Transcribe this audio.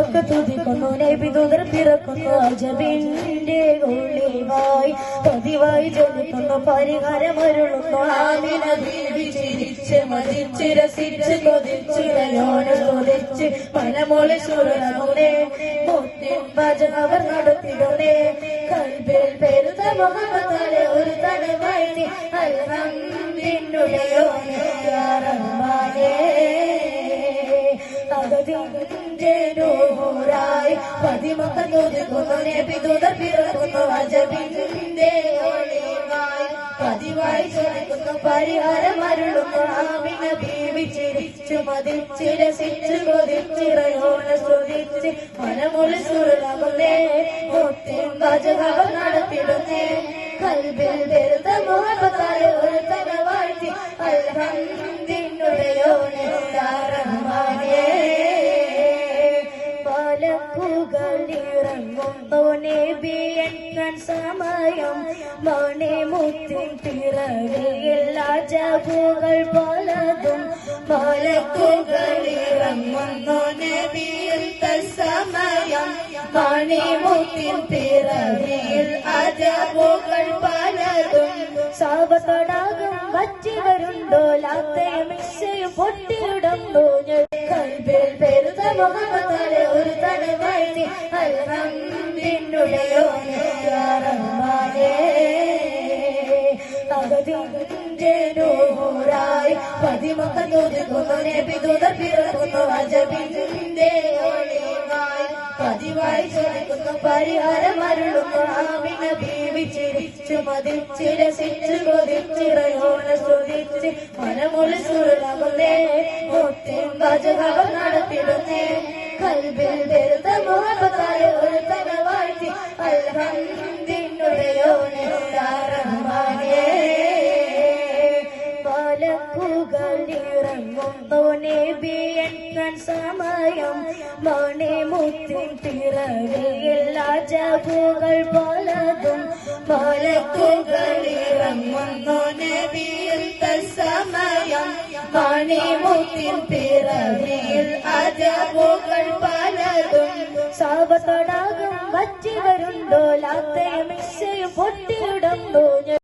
പതിമക്ക തുതിക്കുന്നു നബി ദൂതർ പിറക്കുന്നു അജബിന്റെ ഒളിവായി പതിവായി ജനിക്കുന്നു പരിഹാരമരുളുന്നു ആമിന ബീവി ചിരിച്ച് മതിച്ച് രസിച്ച് കൊതിച്ചിടയോട് കൊതിച്ച് മലമൊളി സുരനേ മുത്തിൻ ഭജന അവർ നടത്തിടുന്നേ കൽബിൽ പെരുത്ത മുഹമ്മദാലെ ഒരു തലവായി അൽഹംദുലില്ലാഹി യാ റഹ്മാനേ അഗതിന്റെ നൂറായി പതിമക്ക തുതിക്കുന്നു നബി ദൂതർ പിറക്കുന്നു അജബിന്റെ ഒളിവായി പതിവായി ജനിക്കുന്നു പരിഹാരമരുളുന്നു ആമിന ബീവി ചിരിച്ചു മതിച്ച് രസിച്ച് കൊതിച്ചിറയോണ സ്തുതിച്ച് മനമൊളി സുരനേ മുത്തിൻ ഭജന അവർ നടത്തിടുന്നേ കൽബിൽ വെറുത മുഹമ്മദാലെ ഒരു തലവാഴ്ത്തി അൽഹംദുലില്ലാഹി യാ റഹ്മാനേ പാലക്കുകളിറങ്ങുന്നു നബിയൻ സമയം മണിമുത്തിൻ പിറവിയിൽ അജബുകൾ പലതും പാലക്കുകളിറങ്ങുന്നു നബിയൻ സമയം മണിമുത്തിൻ പിറവിയിൽ അജബുകൾ പലതും സാവതടാകം വച്ചിവരുണ്ടോ ലാത്തയും മിക്സയും പൊട്ടിയിടുന്നു കൽബിൽ പെരുത്ത മുഹമ്മദാലെ ഒരു തലവാഴ്ത്തി അൽഹംദുലില്ലാഹി യാ റഹ്മാനേ അഗതിന്റെ നൂറായി പതിമക്ക തുതിക്കുന്നു നബി ദൂതർ പിറക്കുന്നു അജബിന്റെ ഒളിവായി പതിവായി ജനിക്കുന്നു പരിഹാരമരുളുന്നു ആമിന ബീവി ചിരിച്ചു മതിച്ച് രസിച്ച് കൊതിച്ചിറയോണ സ്തുതിച്ച് മനമൊളി സുരനേ മുത്തിൻ ഭജന അവർ നടത്തിടുന്നേ കൽബിൽ വെറുത മുഹമ്മദാലെ ഒരു തലവാഴ്ത്തി അൽഹംദുലില്ലാഹി യാ റഹ്മാനേ പാലക്കുകളിറങ്ങുന്നു നബിയൻ സമയം മണിമുത്തിൻ പിറവിയിൽ അജബുകൾ പലതും പാലക്കുകളിറങ്ങുന്നു നബിയൻ സമയം മണിമുത്തിൻ പിറവിയിൽ അജബുകൾ പലതും സാവതടാകം വച്ചിവരുണ്ടോ ലാത്തയും മിക്സയും പൊട്ടിയിടുന്നു